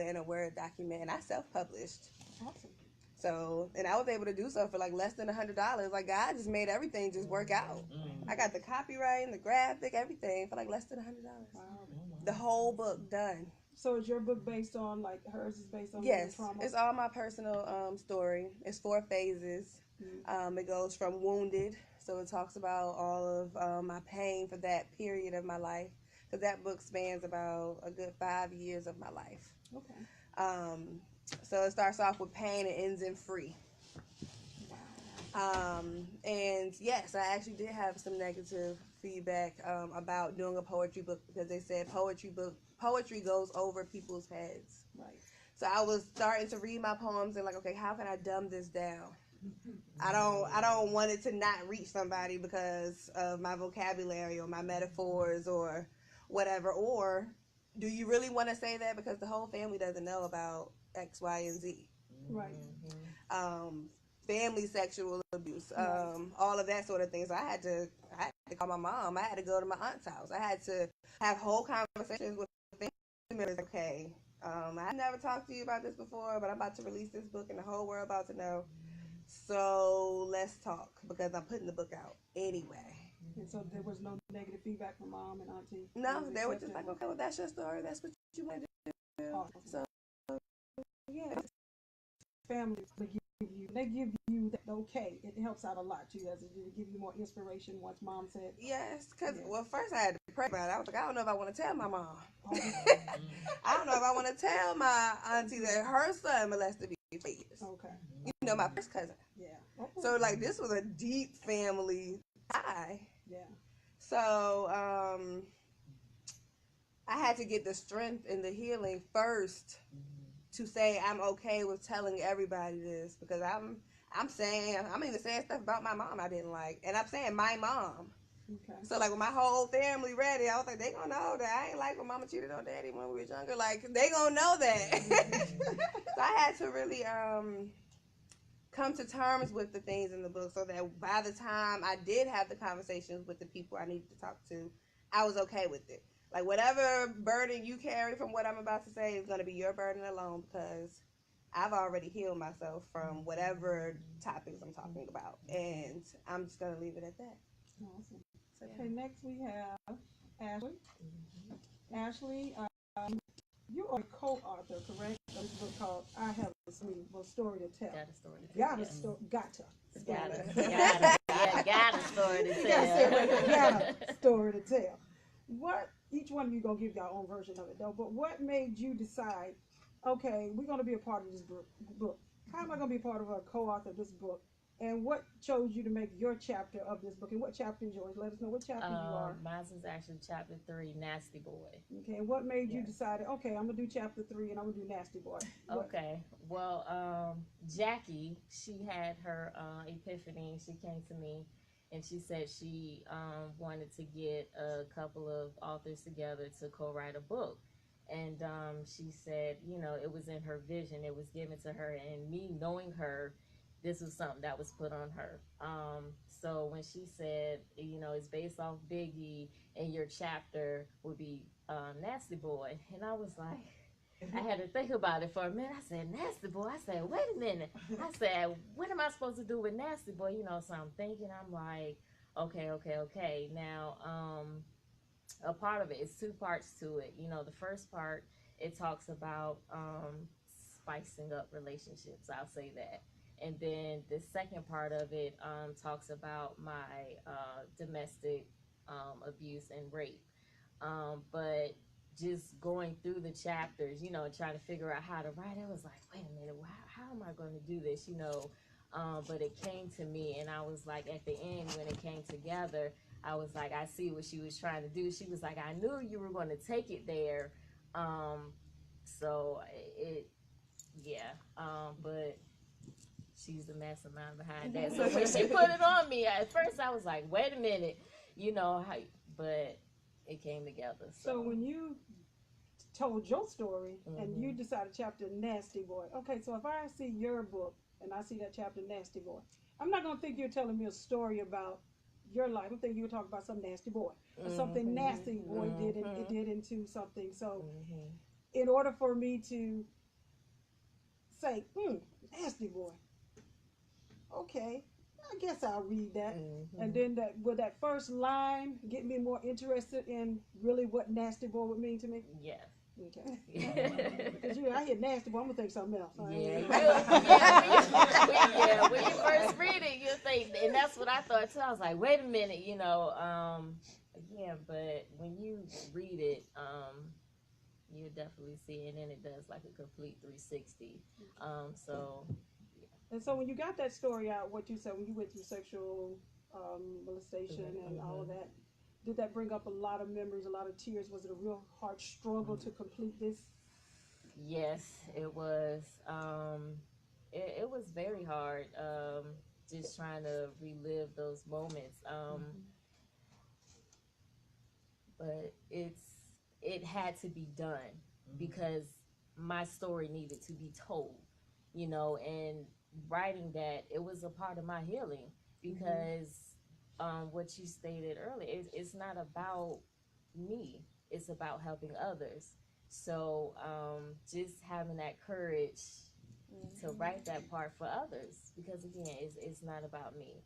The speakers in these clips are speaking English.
in a Word document, and I self-published. Awesome. So, and I was able to do so for like less than $100. Like, God just made everything just work out. I got the copyright and the graphic, everything for like less than $100. Wow. The whole book done. So is your book based on, like, hers is based on Yes, trauma? it's all my personal story. It's 4 phases. It goes from wounded, so it talks about all of my pain for that period of my life. Because that book spans about a good 5 years of my life. Okay. So it starts off with pain and ends in free. And yes, I actually did have some negative feedback about doing a poetry book because they said poetry goes over people's heads. Right. So I was starting to read my poems and like, okay, how can I dumb this down? I don't want it to not reach somebody because of my vocabulary or my metaphors or whatever. Or do you really want to say that because the whole family doesn't know about X, Y, and Z? Right. Family sexual abuse, all of that sort of thing. So I had to call my mom. I had to go to my aunt's house. I had to have whole conversations with family members. Okay, I never talked to you about this before, but I'm about to release this book and the whole world about to know. So let's talk because I'm putting the book out anyway. And so there was no negative feedback from mom and auntie? No, they were just like, okay, well, that's your story. That's what you want to do. Awesome. So, yeah. Family, they give you that okay. It helps out a lot too. Does it give you more inspiration once mom said? Yes, because well, first I had to pray about it. I was like, I don't know if I want to tell my mom. Oh, I don't know if I want to tell my auntie that her son molested me for years. okay. You know, my first cousin. Yeah. Okay. So like this was a deep family tie. Yeah. So I had to get the strength and the healing first to say I'm okay with telling everybody this because I'm even saying stuff about my mom I didn't like, and I'm saying my mom. Okay. So like when my whole family read it, I was like, they gonna know that I ain't like when mama cheated on daddy when we were younger. Like they gonna know that. So I had to really come to terms with the things in the book so that by the time I did have the conversations with the people I needed to talk to, I was okay with it. Like whatever burden you carry from what I'm about to say is gonna be your burden alone because I've already healed myself from whatever topics I'm talking about, and I'm just gonna leave it at that. Awesome. Okay, next we have Ashley. Ashley, you are a co-author, correct? Of this book called I Have a Story to Tell. Got a story to tell. Got a story. Got a story to tell. Got a story to tell. What, each one of you gonna give your own version of it though, but what made you decide, okay, we're gonna be a part of this book. How am I gonna be a part of a co-author of this book? And what chose you to make your chapter of this book? And what chapter is yours? Let us know what chapter you are. Mine is actually chapter 3, Nasty Boy. Okay, and what made you decide, okay, I'm going to do chapter 3 and I'm going to do Nasty Boy? Okay, well, Jackie, she had her epiphany. She came to me and she said she wanted to get a couple of authors together to co-write a book. And she said, you know, it was in her vision. It was given to her. And me knowing her, this was something that was put on her. So when she said, you know, it's based off Biggie and your chapter would be Nasty Boy. And I was like, I had to think about it for a minute. I said, Nasty Boy. I said, wait a minute. I said, what am I supposed to do with Nasty Boy? You know, so I'm thinking, I'm like, okay. Now, a part of it is 2 parts to it. You know, the first part, it talks about spicing up relationships. I'll say that. And then the second part of it talks about my domestic abuse and rape. But just going through the chapters, you know, trying to figure out how to write, I was like, wait a minute, how am I going to do this, you know? But it came to me, and I was like, at the end, when it came together, I was like, I see what she was trying to do. She was like, I knew you were going to take it there. But she's the mastermind behind that. So when she put it on me, at first I was like, wait a minute, you know, but it came together. So when you told your story and you decided chapter Nasty Boy, okay, so if I see your book and I see that chapter Nasty Boy, I'm not going to think you're telling me a story about your life. I'm thinking you were talking about some nasty boy or something nasty boy did into something. So in order for me to say, nasty boy. Okay, I guess I'll read that. And then will that first line get me more interested in really what nasty boy would mean to me? Yes. Okay. Because I hear nasty boy, I'm gonna think something else. When you first read it, you think, and that's what I thought too. I was like, wait a minute, again, but when you read it, you definitely see it, and it does like a complete 360. And so when you got that story out, what you said when you went through sexual molestation and all of that, did that bring up a lot of memories, a lot of tears? Was it a real hard struggle to complete this? Yes, it was. It was very hard. Just trying to relive those moments. But it had to be done because my story needed to be told, and writing that, it was a part of my healing because what you stated earlier, it's not about me, it's about helping others. So just having that courage to write that part for others, because again, it's not about me,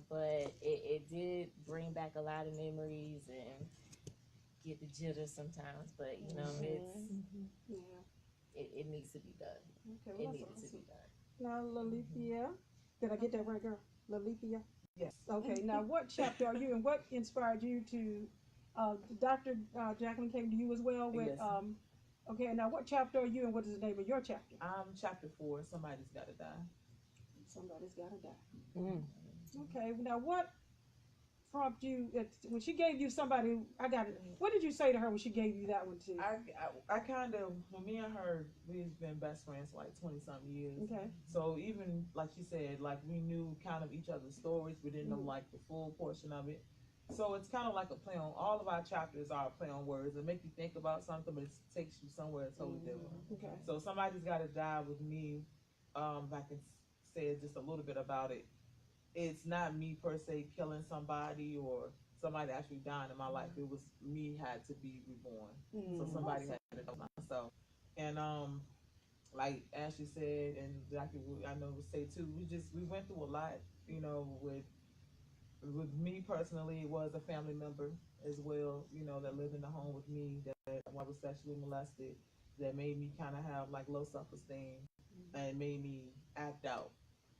but it did bring back a lot of memories and get the jitters sometimes, but it needs to be done. Okay, well, it needed to be done. Now, Leatha, did I get that right, girl? Leatha? Yes. Okay, now what chapter are you in? What inspired you to, Dr. Jacyln came to you as well with, Yes. Okay, now what chapter are you in? What is the name of your chapter? Chapter 4, Somebody's Gotta Die. Somebody's Gotta Die. Okay, now what prompted you, when she gave you somebody, what did you say to her when she gave you that one too? I kind of, when me and her, we've been best friends for like 20-something years. Okay. So even, like she said, like we knew kind of each other's stories, we didn't know like the full portion of it. So it's kind of like a play on, all of our chapters are a play on words. It make you think about something, but it takes you somewhere totally different. Okay. So Somebody's Gotta Die with me, if I can say just a little bit about it. It's not me per se killing somebody or somebody actually dying in my life. It was me had to be reborn. So somebody had to know myself. And like Ashley said, and Jackie, I know would say too, we went through a lot, with me personally. It was a family member as well, that lived in the home with me that I was sexually molested, that made me kind of have like low self-esteem and made me act out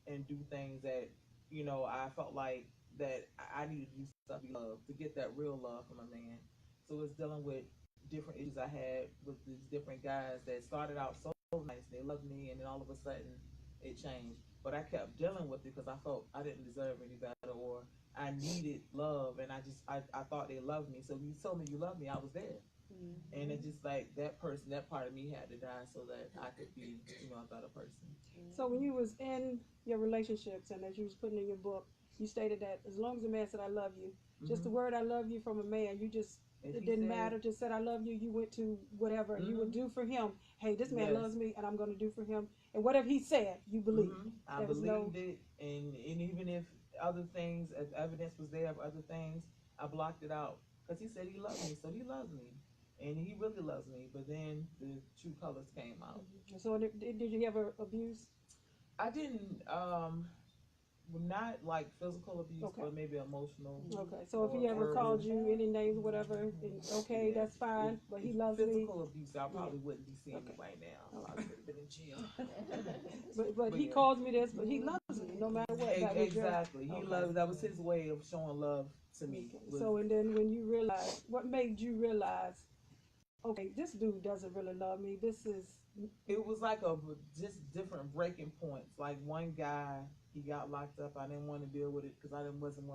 and do things that I felt like that I needed to do stuff to love, to get that real love from a man. So it's dealing with different issues I had with these different guys that started out so nice, they loved me, and then all of a sudden it changed. But I kept dealing with it because I felt I didn't deserve any better, or I needed love, and I thought they loved me. So when you told me you loved me, I was there. And it's just like that part of me had to die so that I could be, a better person. So when you was in your relationships and as you was putting in your book, you stated that as long as a man said I love you, just the word I love you from a man, it didn't matter, just said I love you, you went to whatever, and you would do for him. Hey, this man loves me and I'm going to do for him. And whatever he said, you believed. I believed it, and even if other things, if evidence was there of other things, I blocked it out. Because he said he loved me, so he loves me. And he really loves me, but then the true colors came out. So did you ever abuse? I didn't, not like physical abuse, but maybe emotional. Okay, so if he ever called you any names or whatever, that's fine, but he loves me. Physical abuse, I probably wouldn't be seeing me right now. I would have been in jail. but he calls me this, but he loves me no matter what. Exactly. He loved, that was his way of showing love to me. So, and then when you realize, what made you realize, okay, this dude doesn't really love me. It was like just different breaking points. Like one guy, he got locked up. I didn't want to deal with it because I wasn't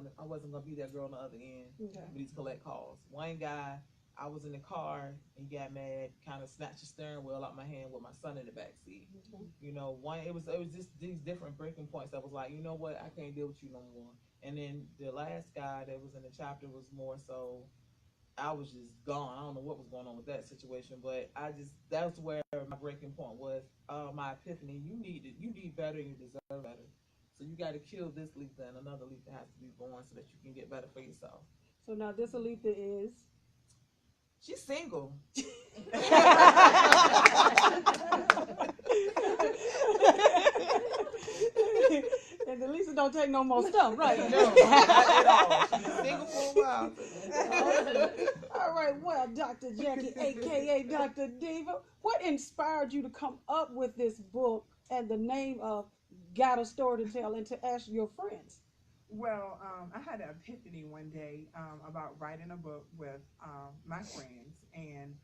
gonna be that girl on the other end with these collect calls. One guy, I was in the car, he got mad, kind of snatched the steering wheel out my hand with my son in the back seat. It was just these different breaking points that was like, you know what, I can't deal with you no more. And then the last guy that was in the chapter was more so, I was just gone. I don't know what was going on with that situation, but that's where my breaking point was. My epiphany. You need better, and you deserve better. So you got to kill this Leatha, and another Leatha has to be born so that you can get better for yourself. So now this Leatha is? She's single. And the Lisa don't take no more stuff, right? No, not at all. She's been single for a while. All right, well, Dr. Jackie, aka Dr. Diva, what inspired you to come up with this book and the name of Got a Story to Tell, and to ask your friends? Well, I had an epiphany one day about writing a book with my friends, and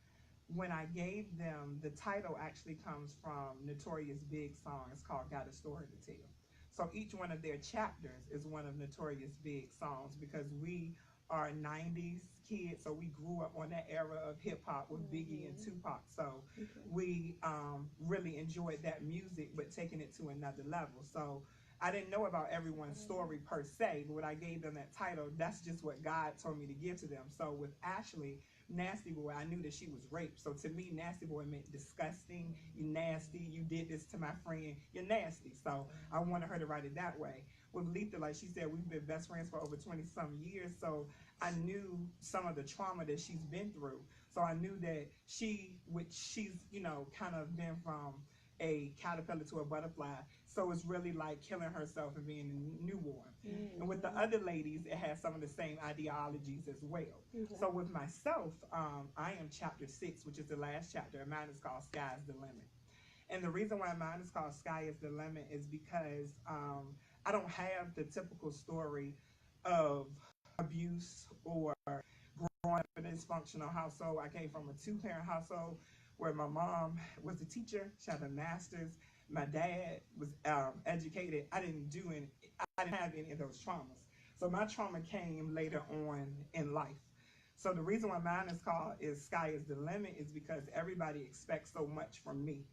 when I gave them, the title actually comes from Notorious Big's song. It's called Got a Story to Tell. So each one of their chapters is one of Notorious Big's songs, because we are 90s kids, so we grew up on that era of hip hop with Biggie and Tupac. So we really enjoyed that music, but taking it to another level. So I didn't know about everyone's story per se, but when I gave them that title, that's just what God told me to give to them. So with Ashley, Nasty Boy, I knew that she was raped. So to me, Nasty Boy meant disgusting, you nasty, you did this to my friend, you're nasty. So I wanted her to write it that way. With Leatha, like she said, we've been best friends for over 20-some years, so I knew some of the trauma that she's been through. So I knew that she's, you know, kind of been from a caterpillar to a butterfly. So it's really like killing herself and being a newborn. And with the other ladies, it has some of the same ideologies as well. So with myself, I am chapter 6, which is the last chapter, and mine is called Sky's the Limit. And the reason why mine is called Sky is the Limit is because I don't have the typical story of abuse or growing up in a dysfunctional household. I came from a 2-parent household where my mom was a teacher. She had a master's. My dad was educated. I didn't have any of those traumas. So my trauma came later on in life. So the reason why mine is Sky is the Limit is because everybody expects so much from me.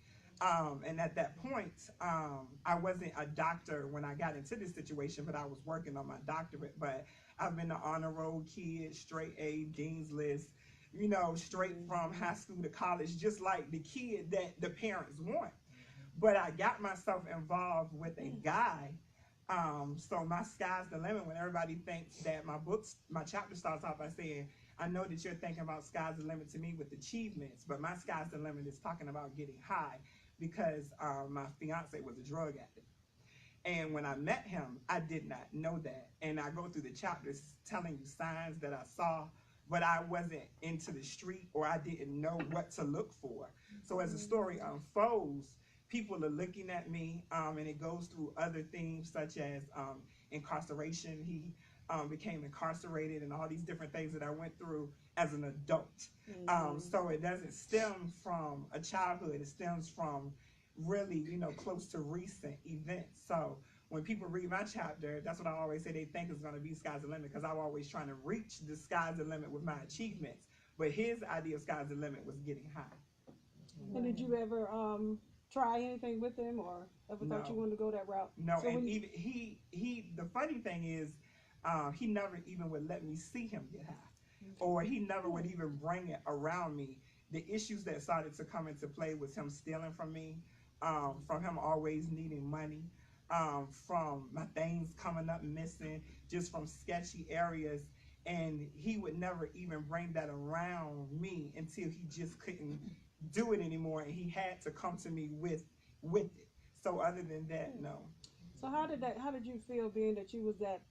And at that point, I wasn't a doctor when I got into this situation, but I was working on my doctorate. But I've been an honor roll kid, straight A, Dean's List, you know, straight from high school to college, just like the kid that the parents want. But I got myself involved with a guy. So my Sky's the Limit, when everybody thinks that my chapter starts off by saying, I know that you're thinking about Sky's the Limit to me with achievements, but my Sky's the Limit is talking about getting high, because my fiance was a drug addict. And when I met him, I did not know that. And I go through the chapters telling you signs that I saw, but I wasn't into the street, or I didn't know what to look for. So as the story unfolds, people are looking at me, and it goes through other themes such as incarceration. He became incarcerated, and all these different things that I went through as an adult. So it doesn't stem from a childhood. It stems from really, you know, close to recent events. So when people read my chapter, that's what I always say, they think it's going to be Sky's the Limit, because I'm always trying to reach the Sky's the Limit with my achievements. But his idea of Sky's the Limit was getting high. And did you ever try anything with him, or ever thought you wanted to go that route? No, so and even he the funny thing is, he never even would let me see him get high, or he never would even bring it around me. The issues that started to come into play was him stealing from me, from him always needing money, from my things coming up missing, just from sketchy areas. And he would never even bring that around me until he just couldn't do it anymore, and he had to come to me with it. So other than that, no. So how did you feel, being that you was that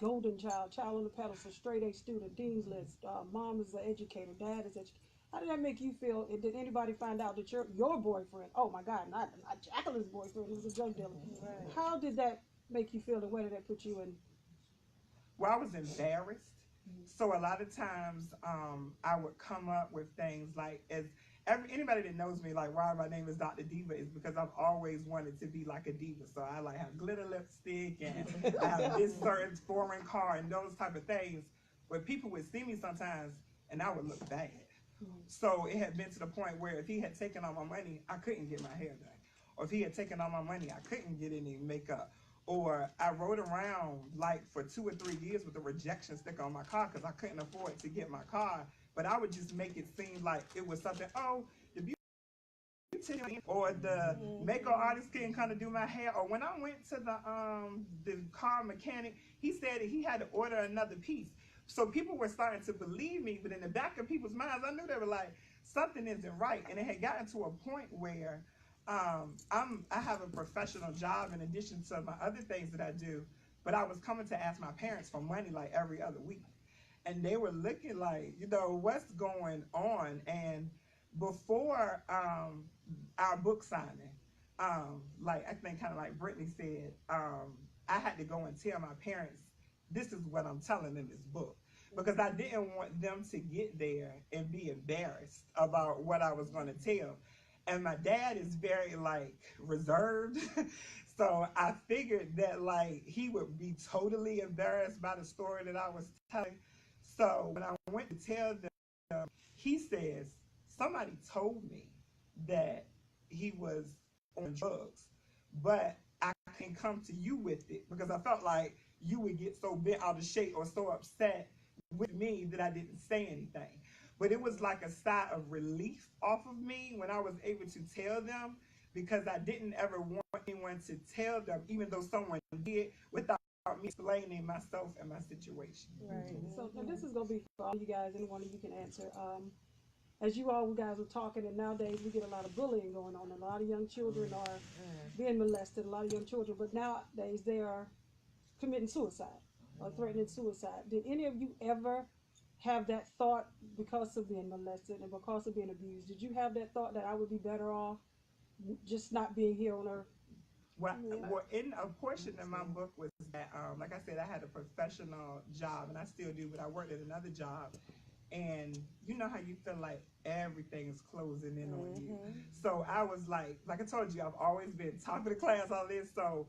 golden child on the pedestal, straight A student, Dean's List, mom is an educator, dad is educator? How did that make you feel? And did anybody find out that your boyfriend, oh my God, not Jacqueline's boyfriend, who was a drug dealer? Right. How did that make you feel, and where did that put you in? Well, I was embarrassed. So a lot of times, I would come up with things like, anybody that knows me, like why my name is Dr. Diva, is because I've always wanted to be like a diva. So I like have glitter lipstick, and I have this certain foreign car and those type of things. But people would see me sometimes, and I would look bad. So it had been to the point where if he had taken all my money, I couldn't get my hair done. Or if he had taken all my money, I couldn't get any makeup. Or I rode around like for 2 or 3 years with a rejection sticker on my car because I couldn't afford to get my car. But I would just make it seem like it was something, oh, the beauty or the makeup artist couldn't come to do my hair. Or when I went to the car mechanic, he said that he had to order another piece. So people were starting to believe me, but in the back of people's minds, I knew they were like, something isn't right. And it had gotten to a point where I have a professional job in addition to my other things that I do, but I was coming to ask my parents for money like every other week. And they were looking like, what's going on? And before our book signing, like I think kind of like Brittany said, I had to go and tell my parents, this is what I'm telling in this book. Because I didn't want them to get there and be embarrassed about what I was going to tell. And my dad is very like reserved. So I figured that like he would be totally embarrassed by the story that I was telling. So when I went to tell them, he says, somebody told me that he was on drugs, but I can come to you with it because I felt like you would get so bent out of shape or so upset with me that I didn't say anything. But it was like a sigh of relief off of me when I was able to tell them, because I didn't ever want anyone to tell them, even though someone did, without me explaining myself and my situation. Right. So now this is gonna be for all you guys. Any one of you can answer. As you all guys were talking, and nowadays we get a lot of bullying going on. A lot of young children are being molested. A lot of young children, but nowadays they are committing suicide or threatening suicide. Did any of you ever have that thought because of being molested and because of being abused? Did you have that thought that I would be better off just not being here on earth? Well, in a portion of my book was that, like I said, I had a professional job, and I still do, but I worked at another job. And you know how you feel like everything is closing in on you. So I was like I told you, I've always been top of the class, all this. So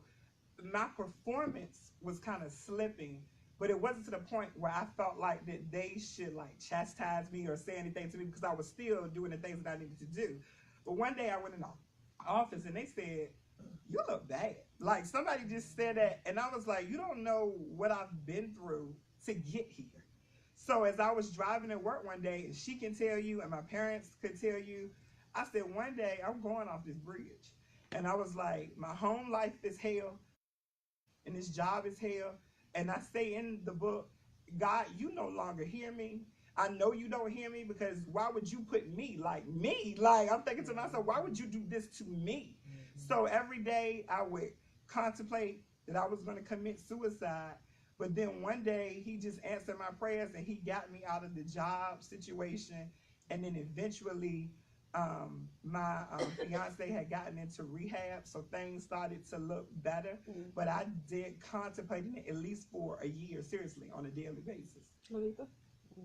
my performance was kind of slipping, but it wasn't to the point where I felt like that they should like chastise me or say anything to me, because I was still doing the things that I needed to do. But one day I went in the office and they said, you look bad. Like somebody just said that, and I was like, you don't know what I've been through to get here. So as I was driving to work one day, and she can tell you, and my parents could tell you, I said, one day I'm going off this bridge. And I was like, my home life is hell, and this job is hell. And I say in the book, God, you no longer hear me. I know you don't hear me, because why would you put me? Like I'm thinking to myself, why would you do this to me? So every day I would contemplate that I was going to commit suicide. But then one day he just answered my prayers, and he got me out of the job situation. And then eventually my fiance had gotten into rehab, so things started to look better. But I did contemplating it at least for a year, seriously, on a daily basis. Leatha?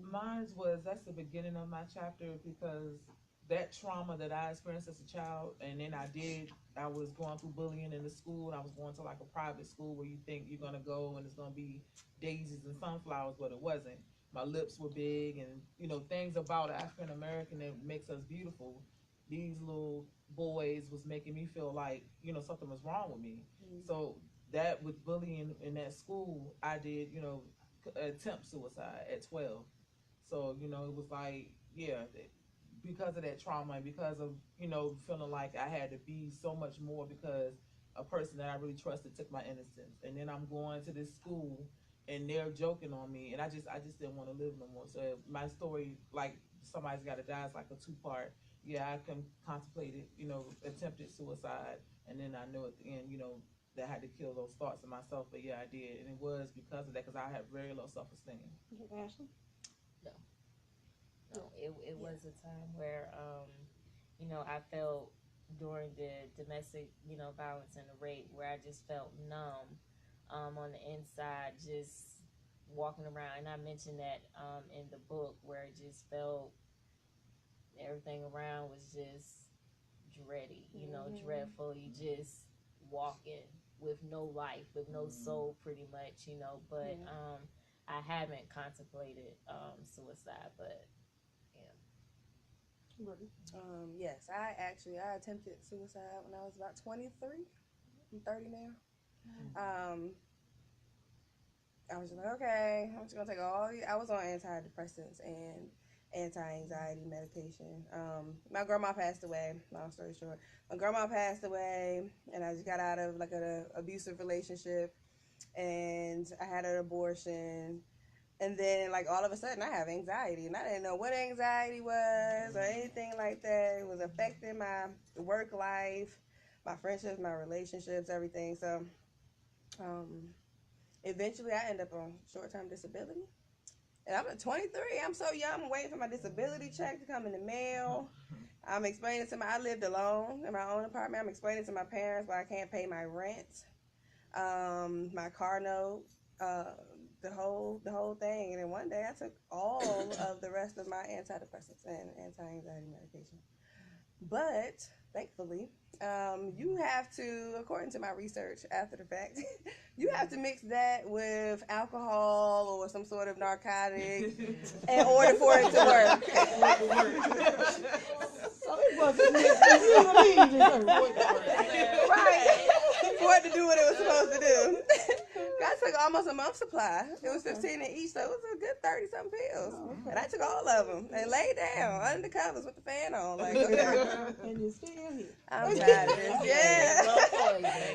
Mine that's the beginning of my chapter, because that trauma that I experienced as a child, and then I was going through bullying in the school, and I was going to like a private school where you think you're gonna go and it's gonna be daisies and sunflowers, but it wasn't. My lips were big, and things about African American that makes us beautiful. These little boys was making me feel like something was wrong with me. So that with bullying in that school, I did attempt suicide at 12. So it was like, yeah, because of that trauma, and because of feeling like I had to be so much more, because a person that I really trusted took my innocence. And then I'm going to this school and they're joking on me, and I just didn't want to live no more. So my story, like Somebody's Gotta Die, is like a 2-part. Yeah, I contemplated, attempted suicide, and then I knew at the end, that I had to kill those thoughts in myself. But yeah, I did, and it was because of that, because I had very low self-esteem. Ashley? No, it was a time where, I felt during the domestic, violence and the rape, where I just felt numb on the inside, just walking around. And I mentioned that in the book, where it just felt everything around was just dready, dreadful. You just walking with no life, with no soul, pretty much, But I haven't contemplated suicide, but yes, I attempted suicide when I was about 23. I'm 30 now. I was just like, okay, I'm just gonna take I was on antidepressants and anti-anxiety medication. My grandma passed away, long story short. My grandma passed away, and I just got out of like an abusive relationship, and I had an abortion. And then, like, all of a sudden, I have anxiety. And I didn't know what anxiety was or anything like that. It was affecting my work life, my friendships, my relationships, everything. So, eventually, I ended up on short-term disability. And I'm 23. I'm so young. I'm waiting for my disability check to come in the mail. I'm explaining to I lived alone in my own apartment. I'm explaining to my parents why I can't pay my rent, my car note, the whole thing. And then one day I took all of the rest of my antidepressants and anti-anxiety medication. But thankfully, you have to, according to my research after the fact, you have to mix that with alcohol or some sort of narcotic in order for it to work. So it wasn't Right. For it to do what it was supposed to do. I took almost a month's supply. It was 15 in each, so it was a good 30-something pills. And I took all of them and laid down under the covers with the fan on. Like, okay. And you're still here. I'm tired of this. Yeah.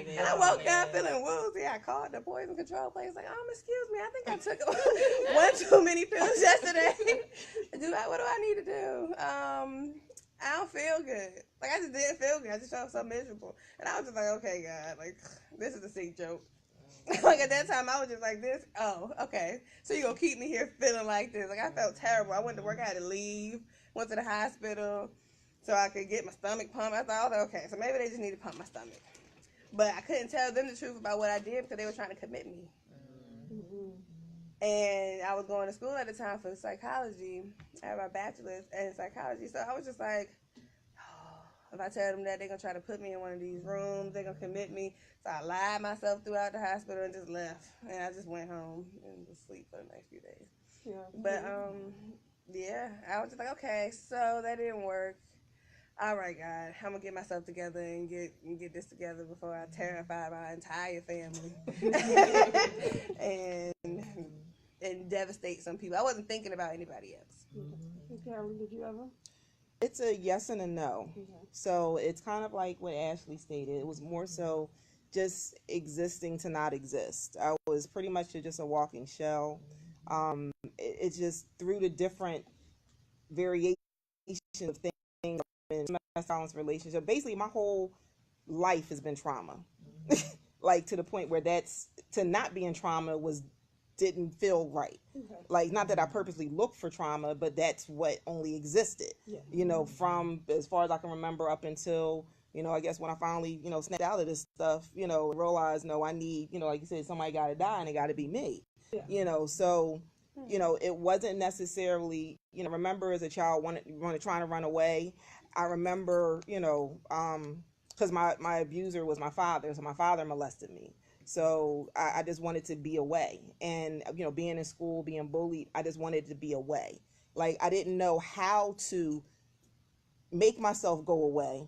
And I woke up feeling woozy. I called the poison control place. Like, excuse me, I think I took one too many pills yesterday. What do I need to do? I don't feel good. Like, I just didn't feel good. I just felt so miserable. And I was just like, okay, God, like, this is a sick joke. Like, at that time, I was just like this. Oh, okay. So you're going to keep me here feeling like this. Like, I felt terrible. I went to work. I had to leave. Went to the hospital so I could get my stomach pumped. I thought, okay, so maybe they just need to pump my stomach. But I couldn't tell them the truth about what I did because they were trying to commit me. And I was going to school at the time for psychology. I had my bachelor's in psychology. So I was just like, if I tell them that, they're going to try to put me in one of these rooms. They're going to commit me. So I lied myself throughout the hospital and just left. And I just went home and was asleep for the next few days. Yeah. But, yeah, I was just like, okay, so that didn't work. All right, God, I'm going to get myself together and get this together before I terrify my entire family and devastate some people. I wasn't thinking about anybody else. Mm-hmm. Carolyn, did you ever? It's a yes and a no. Okay. So it's kind of like what Ashley stated. It was more so just existing to not exist. I was pretty much just a walking shell. It's just through the different variations of things in my silence relationship. Basically, my whole life has been trauma. Like, to the point where to not be in trauma didn't feel right. Okay. Like, not that I purposely looked for trauma, but that's what only existed. Yeah. From as far as I can remember up until, I guess when I finally, snapped out of this stuff, realized, no, I need, like you said, somebody got to die and it got to be me. Yeah. So, it wasn't necessarily, remember as a child trying to run away. I remember, because my abuser was my father, so my father molested me. So I just wanted to be away. And, being in school, being bullied, I just wanted to be away. Like, I didn't know how to make myself go away,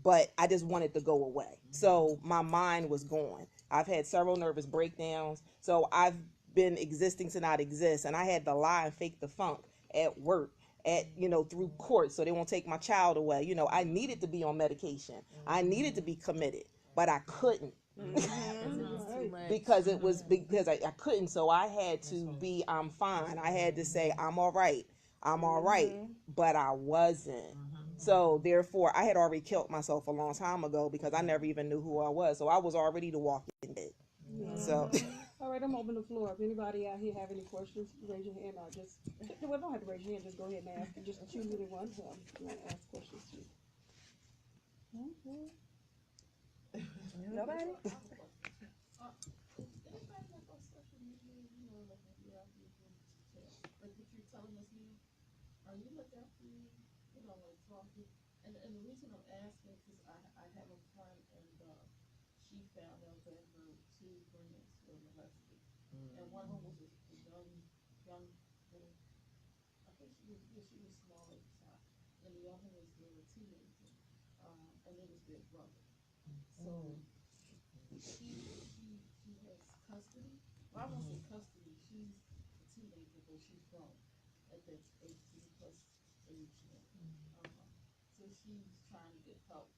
but I just wanted to go away. So my mind was gone. I've had several nervous breakdowns. So I've been existing to not exist. And I had to lie and fake the funk at work, through court, so they won't take my child away. I needed to be on medication. I needed to be committed, but I couldn't. Because I couldn't, so I had to be I'm fine. I had to say I'm all right, but I wasn't. So therefore I had already killed myself a long time ago because I never even knew who I was. So I was already the walking dead. So all right, I'm open the floor. If anybody out here have any questions, raise your hand or don't have to raise your hand, just go ahead and ask. Just choose any one you want to ask questions to. Nobody? And the reason I'm asking is I have a friend and she found out that her two friends were molested. And one of them was a young little, I think she was small at the time. And the other was a teenager. And it was their brother. So she has custody. Well, I won't say custody. She's a teenager, but she's grown at that 18 plus age now. So she's trying to get help,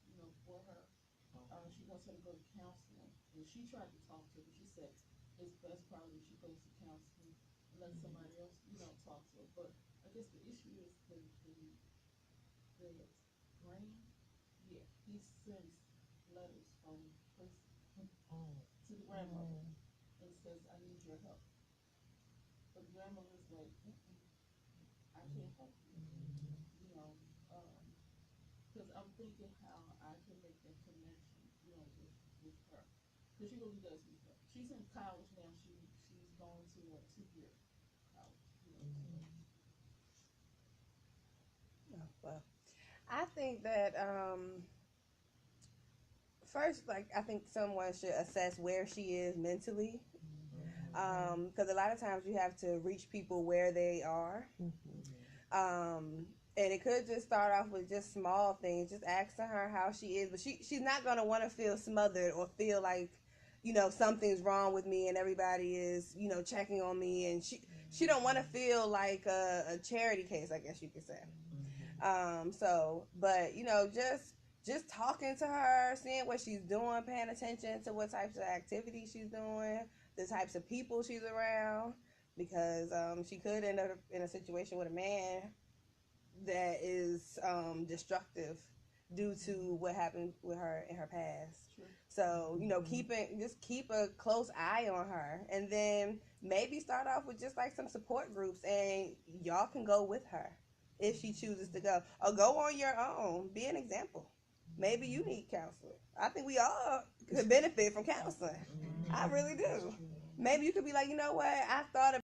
for her. She wants her to go to counseling. And she tried to talk to her. She said it's best probably she goes to counseling and let somebody else, talk to her. But I guess the issue is the brain. Yeah, he sends letters from places to the grandmother and says, "I need your help." But the grandmother's like, "I can't help you." You know, because I'm thinking how I can make that connection, with her. Because she really does need help. She's in college now. She's going to a 2-year college. Well, I think that first, like, I think someone should assess where she is mentally, because a lot of times you have to reach people where they are. And it could just start off with just small things, just asking her how she is, but she's not going to want to feel smothered or feel like, something's wrong with me and everybody is, checking on me, and she don't want to feel like a charity case, I guess you could say. But just talking to her, seeing what she's doing, paying attention to what types of activities she's doing, the types of people she's around, because she could end up in a situation with a man that is destructive due to what happened with her in her past. Sure. So, keep a close eye on her, and then maybe start off with just like some support groups, and y'all can go with her if she chooses to go, or go on your own. Be an example. Maybe you need counseling. I think we all could benefit from counseling. I really do. Maybe you could be like, you know what? I thought